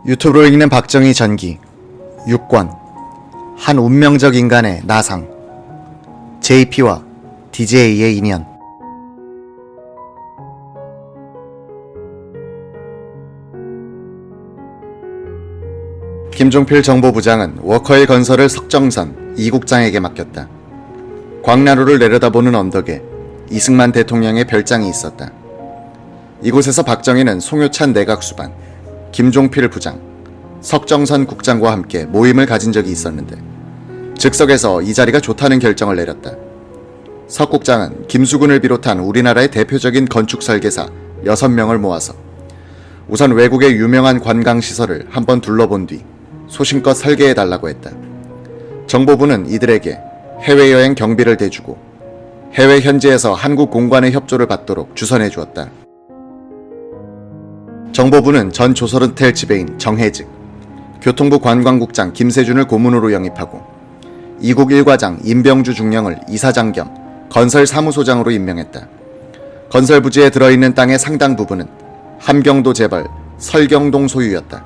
유튜브로 읽는 박정희 전기 6권 한 운명적 인간의 나상 JP와 DJ의 인연. 김종필 정보부장은 워커힐 건설을 석정선 이 국장에게 맡겼다. 광나루를 내려다보는 언덕에 이승만 대통령의 별장이 있었다. 이곳에서 박정희는 송효찬 내각수반, 김종필 부장, 석정선 국장과 함께 모임을 가진 적이 있었는데 즉석에서 이 자리가 좋다는 결정을 내렸다. 석 국장은 김수근을 비롯한 우리나라의 대표적인 건축 설계사 6명을 모아서 우선 외국의 유명한 관광시설을 한번 둘러본 뒤 소신껏 설계해달라고 했다. 정보부는 이들에게 해외여행 경비를 대주고 해외 현지에서 한국 공관의 협조를 받도록 주선해 주었다. 정보부는 전 조선호텔 지배인 정해직, 교통부 관광국장 김세준을 고문으로 영입하고 이국 1과장 임병주 중령을 이사장 겸 건설사무소장으로 임명했다. 건설 부지에 들어있는 땅의 상당 부분은 함경도 재벌 설경동 소유였다.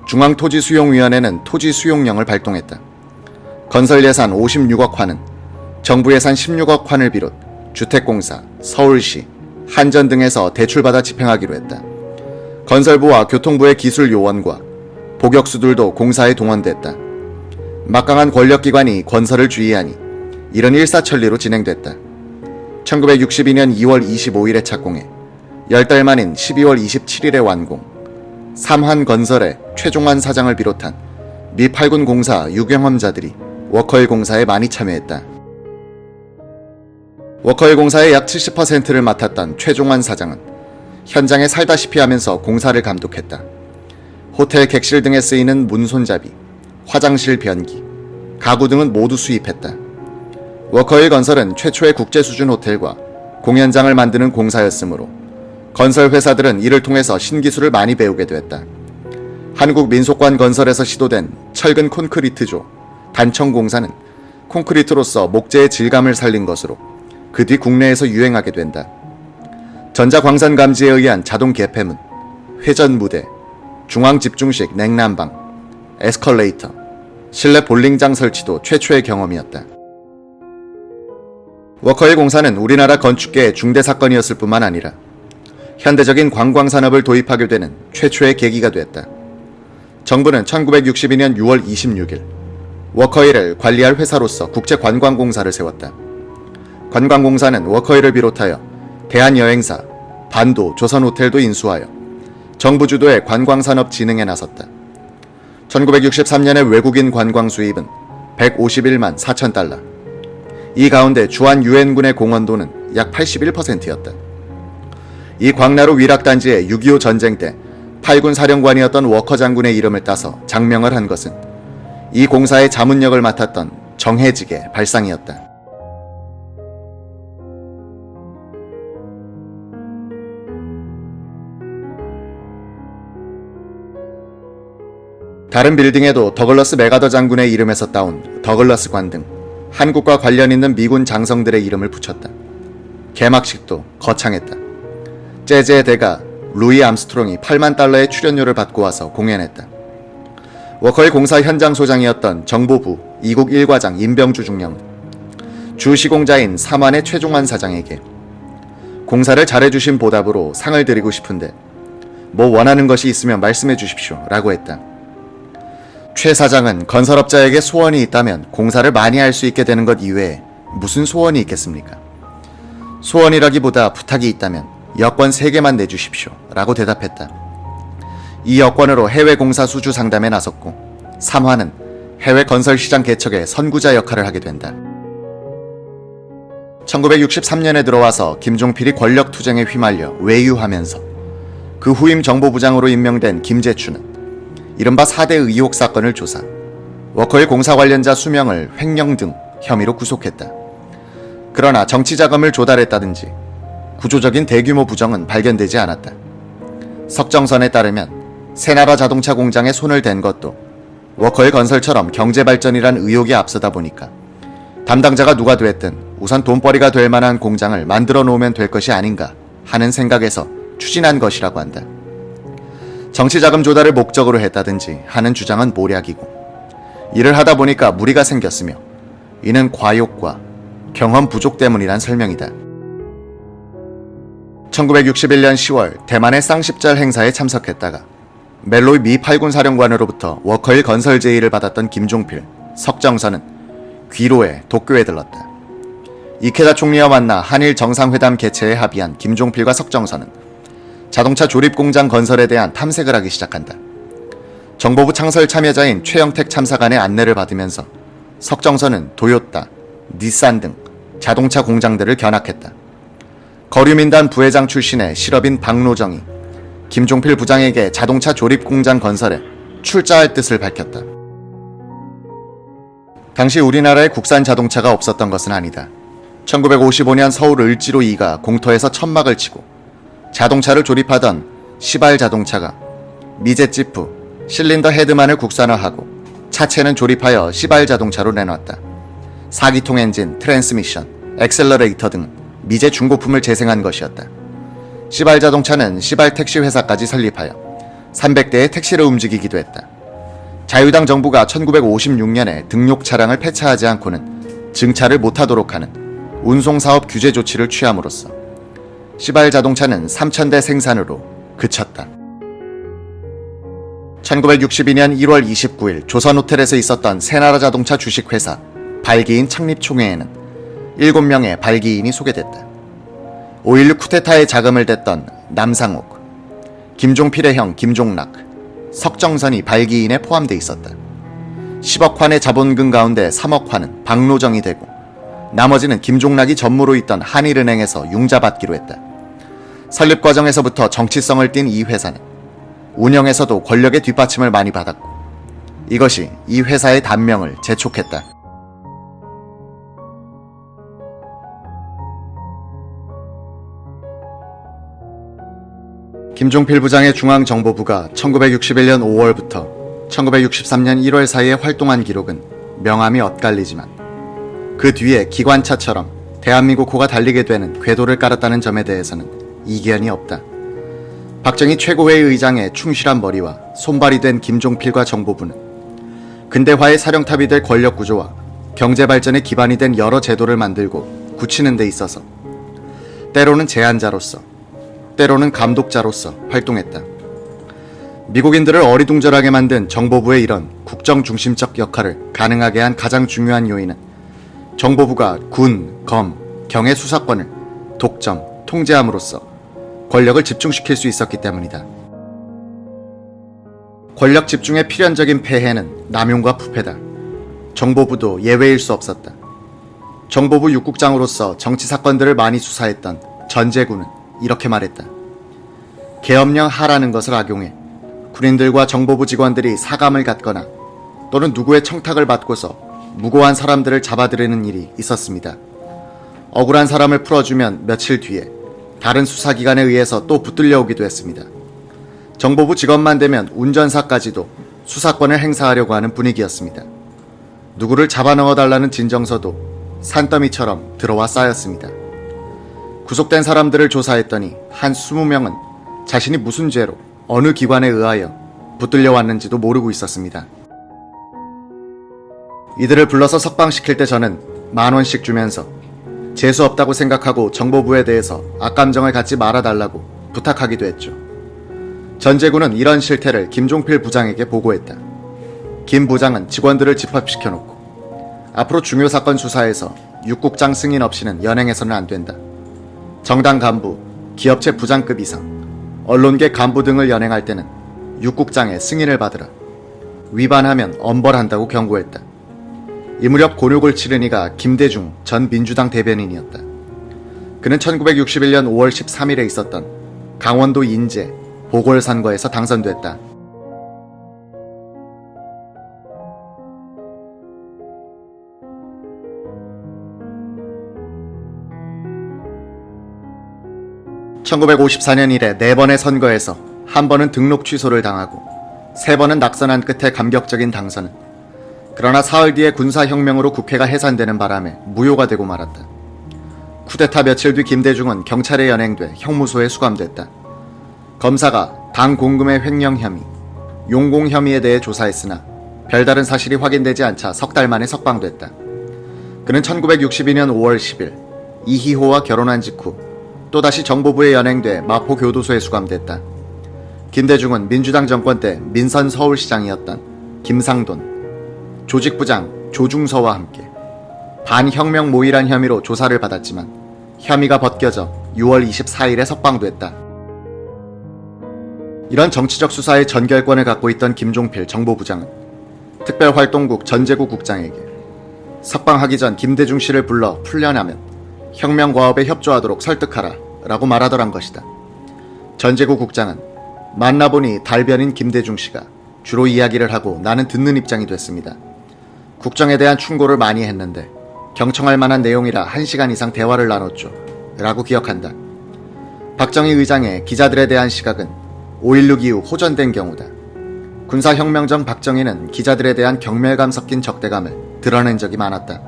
중앙토지수용위원회는 토지수용령을 발동했다. 건설 예산 56억 환은 정부 예산 16억 환을 비롯 주택공사, 서울시, 한전 등에서 대출받아 집행하기로 했다. 건설부와 교통부의 기술 요원과 복역수들도 공사에 동원됐다. 막강한 권력기관이 건설을 주의하니 이런 일사천리로 진행됐다. 1962년 2월 25일에 착공해 10달 만인 12월 27일에 완공. 삼한건설의 최종환 사장을 비롯한 미 8군 공사 유경험자들이 워커힐 공사에 많이 참여했다. 워커힐 공사의 약 70%를 맡았던 최종환 사장은 현장에 살다시피 하면서 공사를 감독했다. 호텔 객실 등에 쓰이는 문손잡이, 화장실 변기, 가구 등은 모두 수입했다. 워커힐 건설은 최초의 국제수준 호텔과 공연장을 만드는 공사였으므로 건설 회사들은 이를 통해서 신기술을 많이 배우게 됐다. 한국민속관 건설에서 시도된 철근 콘크리트조, 단청공사는 콘크리트로서 목재의 질감을 살린 것으로 그 뒤 국내에서 유행하게 된다. 전자광선 감지에 의한 자동 개폐문, 회전 무대, 중앙집중식 냉난방, 에스컬레이터, 실내 볼링장 설치도 최초의 경험이었다. 워커힐 공사는 우리나라 건축계의 중대 사건이었을 뿐만 아니라 현대적인 관광산업을 도입하게 되는 최초의 계기가 됐다. 정부는 1962년 6월 26일 워커힐을 관리할 회사로서 국제관광공사를 세웠다. 관광공사는 워커힐을 비롯하여 대한여행사, 반도, 조선호텔도 인수하여 정부 주도의 관광산업 진흥에 나섰다. 1963년의 외국인 관광 수입은 151만 4천 달러. 이 가운데 주한 유엔군의 공헌도는 약 81%였다. 이 광나루 위락단지에 6.25 전쟁 때 8군 사령관이었던 워커 장군의 이름을 따서 장명을 한 것은 이 공사의 자문역을 맡았던 정해직의 발상이었다. 다른 빌딩에도 더글러스 메가더 장군의 이름에서 따온 더글러스 관 등 한국과 관련 있는 미군 장성들의 이름을 붙였다. 개막식도 거창했다. 재즈의 대가 루이 암스트롱이 8만 달러의 출연료를 받고 와서 공연했다. 워커힐 공사 현장 소장이었던 정보부 이국 1과장 임병주 중령은 주 시공자인 삼한의 최종환 사장에게 공사를 잘해주신 보답으로 상을 드리고 싶은데 뭐 원하는 것이 있으면 말씀해 주십시오 라고 했다. 최 사장은 건설업자에게 소원이 있다면 공사를 많이 할 수 있게 되는 것 이외에 무슨 소원이 있겠습니까? 소원이라기보다 부탁이 있다면 여권 3개만 내주십시오 라고 대답했다. 이 여권으로 해외 공사 수주 상담에 나섰고 삼화는 해외 건설 시장 개척의 선구자 역할을 하게 된다. 1963년에 들어와서 김종필이 권력투쟁에 휘말려 외유하면서 그 후임 정보부장으로 임명된 김재춘은 이른바 4대 의혹 사건을 조사, 워커힐 공사 관련자 수명을 횡령 등 혐의로 구속했다. 그러나 정치자금을 조달했다든지 구조적인 대규모 부정은 발견되지 않았다. 석정선에 따르면 새나라 자동차 공장에 손을 댄 것도 워커힐 건설처럼 경제발전이란 의혹이 앞서다 보니까 담당자가 누가 됐든 우선 돈벌이가 될 만한 공장을 만들어 놓으면 될 것이 아닌가 하는 생각에서 추진한 것이라고 한다. 정치자금 조달을 목적으로 했다든지 하는 주장은 모략이고, 일을 하다 보니까 무리가 생겼으며 이는 과욕과 경험 부족 때문이란 설명이다. 1961년 10월 대만의 쌍십절 행사에 참석했다가 멜로이 미 8군 사령관으로부터 워커힐 건설 제의를 받았던 김종필, 석정선은 귀로에 도쿄에 들렀다. 이케다 총리와 만나 한일 정상회담 개최에 합의한 김종필과 석정선은 자동차 조립 공장 건설에 대한 탐색을 하기 시작한다. 정보부 창설 참여자인 최영택 참사관의 안내를 받으면서 석정선은 도요타, 닛산 등 자동차 공장들을 견학했다. 거류민단 부회장 출신의 실업인 박노정이 김종필 부장에게 자동차 조립 공장 건설에 출자할 뜻을 밝혔다. 당시 우리나라에 국산 자동차가 없었던 것은 아니다. 1955년 서울 을지로 2가 공터에서 천막을 치고 자동차를 조립하던 시발 자동차가 미제지프, 실린더 헤드만을 국산화하고 차체는 조립하여 시발 자동차로 내놨다. 4기통 엔진, 트랜스미션, 엑셀러레이터 등 미제 중고품을 재생한 것이었다. 시발 자동차는 시발 택시 회사까지 설립하여 300대의 택시를 움직이기도 했다. 자유당 정부가 1956년에 등록 차량을 폐차하지 않고는 증차를 못하도록 하는 운송사업 규제 조치를 취함으로써 시발 자동차는 3,000대 생산으로 그쳤다. 1962년 1월 29일 조선호텔에서 있었던 새나라 자동차 주식회사 발기인 창립총회에는 7명의 발기인이 소개됐다. 5.16 쿠데타에 자금을 댔던 남상옥, 김종필의 형 김종락, 석정선이 발기인에 포함돼 있었다. 10억 환의 자본금 가운데 3억 환은 박노정이 되고 나머지는 김종락이 전무로 있던 한일은행에서 융자받기로 했다. 설립 과정에서부터 정치성을 띤 이 회사는 운영에서도 권력의 뒷받침을 많이 받았고 이것이 이 회사의 단명을 재촉했다. 김종필 부장의 중앙정보부가 1961년 5월부터 1963년 1월 사이에 활동한 기록은 명암이 엇갈리지만 그 뒤에 기관차처럼 대한민국 호가 달리게 되는 궤도를 깔았다는 점에 대해서는 이견이 없다. 박정희 최고회의 의장의 충실한 머리와 손발이 된 김종필과 정보부는 근대화의 사령탑이 될 권력구조와 경제발전의 기반이 된 여러 제도를 만들고 굳히는 데 있어서 때로는 제안자로서 때로는 감독자로서 활동했다. 미국인들을 어리둥절하게 만든 정보부의 이런 국정중심적 역할을 가능하게 한 가장 중요한 요인은 정보부가 군, 검, 경의 수사권을 독점, 통제함으로써 권력을 집중시킬 수 있었기 때문이다. 권력 집중의 필연적인 폐해는 남용과 부패다. 정보부도 예외일 수 없었다. 정보부 6국장으로서 정치 사건들을 많이 수사했던 전제구는 이렇게 말했다. 계엄령 하라는 것을 악용해 군인들과 정보부 직원들이 사감을 갖거나 또는 누구의 청탁을 받고서 무고한 사람들을 잡아들이는 일이 있었습니다. 억울한 사람을 풀어주면 며칠 뒤에 다른 수사기관에 의해서 또 붙들려 오기도 했습니다. 정보부 직원만 되면 운전사까지도 수사권을 행사하려고 하는 분위기였습니다. 누구를 잡아넣어달라는 진정서도 산더미처럼 들어와 쌓였습니다. 구속된 사람들을 조사했더니 한 20명은 자신이 무슨 죄로 어느 기관에 의하여 붙들려 왔는지도 모르고 있었습니다. 이들을 불러서 석방시킬 때 저는 10,000원씩 주면서 재수 없다고 생각하고 정보부에 대해서 악감정을 갖지 말아달라고 부탁하기도 했죠. 전제구는 이런 실태를 김종필 부장에게 보고했다. 김 부장은 직원들을 집합시켜놓고 앞으로 중요 사건 수사에서 6국장 승인 없이는 연행해서는 안 된다. 정당 간부, 기업체 부장급 이상, 언론계 간부 등을 연행할 때는 6국장의 승인을 받으라. 위반하면 엄벌한다고 경고했다. 이 무렵 곤욕을 치른 이가 김대중 전 민주당 대변인이었다. 그는 1961년 5월 13일에 있었던 강원도 인제 보궐선거에서 당선됐다. (1954년) 이래 4번의 선거에서 한 번은 등록 취소를 당하고 3번은 낙선한 끝에 감격적인 당선은 그러나 사흘 뒤에 군사혁명으로 국회가 해산되는 바람에 무효가 되고 말았다. 쿠데타 며칠 뒤 김대중은 경찰에 연행돼 형무소에 수감됐다. 검사가 당 공금의 횡령 혐의, 용공 혐의에 대해 조사했으나 별다른 사실이 확인되지 않자 석 달 만에 석방됐다. 그는 1962년 5월 10일 이희호와 결혼한 직후 또다시 정보부에 연행돼 마포교도소에 수감됐다. 김대중은 민주당 정권 때 민선 서울시장이었던 김상돈, 조직부장 조중서와 함께 반혁명 모의란 혐의로 조사를 받았지만 혐의가 벗겨져 6월 24일에 석방됐다. 이런 정치적 수사의 전결권을 갖고 있던 김종필 정보부장은 특별활동국 전제구 국장에게 석방하기 전 김대중 씨를 불러 풀려나면 혁명과업에 협조하도록 설득하라 라고 말하더란 것이다. 전제구 국장은 만나보니 달변인 김대중 씨가 주로 이야기를 하고 나는 듣는 입장이 됐습니다. 국정에 대한 충고를 많이 했는데 경청할 만한 내용이라 1시간 이상 대화를 나눴죠 라고 기억한다. 박정희 의장의 기자들에 대한 시각은 5.16 이후 호전된 경우다. 군사혁명 전 박정희는 기자들에 대한 경멸감 섞인 적대감을 드러낸 적이 많았다.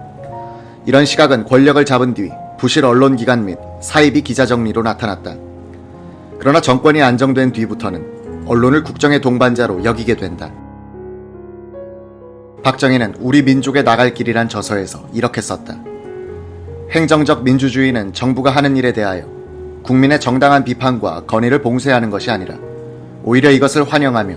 이런 시각은 권력을 잡은 뒤 부실 언론기관 및 사이비 기자정리로 나타났다. 그러나 정권이 안정된 뒤부터는 언론을 국정의 동반자로 여기게 된다. 박정희는 우리 민족의 나갈 길이란 저서에서 이렇게 썼다. 행정적 민주주의는 정부가 하는 일에 대하여 국민의 정당한 비판과 건의를 봉쇄하는 것이 아니라 오히려 이것을 환영하며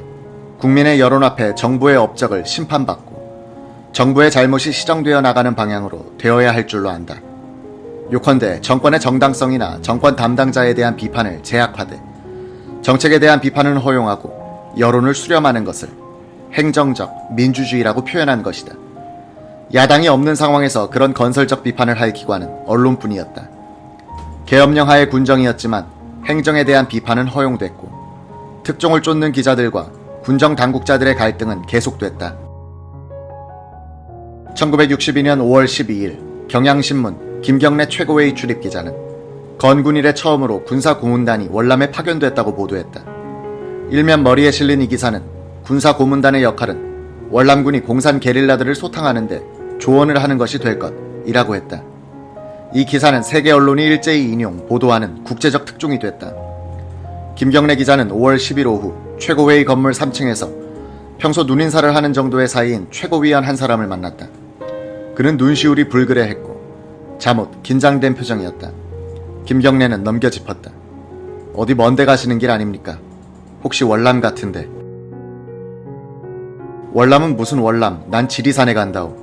국민의 여론 앞에 정부의 업적을 심판받고 정부의 잘못이 시정되어 나가는 방향으로 되어야 할 줄로 안다. 요컨대 정권의 정당성이나 정권 담당자에 대한 비판을 제약화돼 정책에 대한 비판은 허용하고 여론을 수렴하는 것을 행정적 민주주의라고 표현한 것이다. 야당이 없는 상황에서 그런 건설적 비판을 할 기관은 언론뿐이었다. 계엄령 하의 군정이었지만 행정에 대한 비판은 허용됐고 특종을 쫓는 기자들과 군정 당국자들의 갈등은 계속됐다. 1962년 5월 12일 경향신문 김경래 최고회의 출입기자는 건군 이래 처음으로 군사고문단이 월남에 파견됐다고 보도했다. 일면 머리에 실린 이 기사는 군사고문단의 역할은 월남군이 공산 게릴라들을 소탕하는데 조언을 하는 것이 될 것이라고 했다. 이 기사는 세계 언론이 일제히 인용, 보도하는 국제적 특종이 됐다. 김경래 기자는 5월 10일 오후 최고회의 건물 3층에서 평소 눈인사를 하는 정도의 사이인 최고위원 한 사람을 만났다. 그는 눈시울이 불그레했고 잠옷 긴장된 표정이었다. 김경래는 넘겨짚었다. 어디 먼데 가시는 길 아닙니까? 혹시 월남 같은데. 월남은 무슨 월남? 난 지리산에 간다오.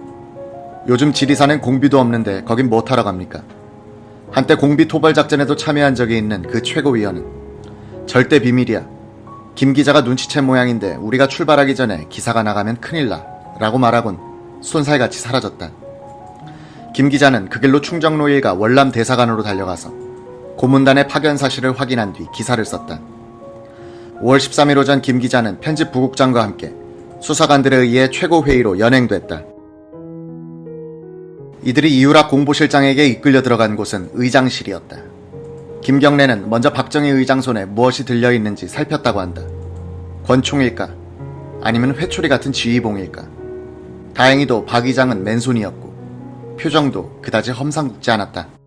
요즘 지리산엔 공비도 없는데 거긴 뭐 타러 갑니까? 한때 공비 토벌 작전에도 참여한 적이 있는 그 최고위원은 절대 비밀이야. 김 기자가 눈치챈 모양인데 우리가 출발하기 전에 기사가 나가면 큰일 나 라고 말하곤 손살같이 사라졌다. 김 기자는 그 길로 충정로 일가 월남 대사관으로 달려가서 고문단의 파견 사실을 확인한 뒤 기사를 썼다. 5월 13일 오전 김 기자는 편집 부국장과 함께 수사관들에 의해 최고회의로 연행됐다. 이들이 이유락 공보실장에게 이끌려 들어간 곳은 의장실이었다. 김경래는 먼저 박정희 의장 손에 무엇이 들려있는지 살폈다고 한다. 권총일까? 아니면 회초리 같은 지휘봉일까? 다행히도 박 의장은 맨손이었고 표정도 그다지 험상궂지 않았다.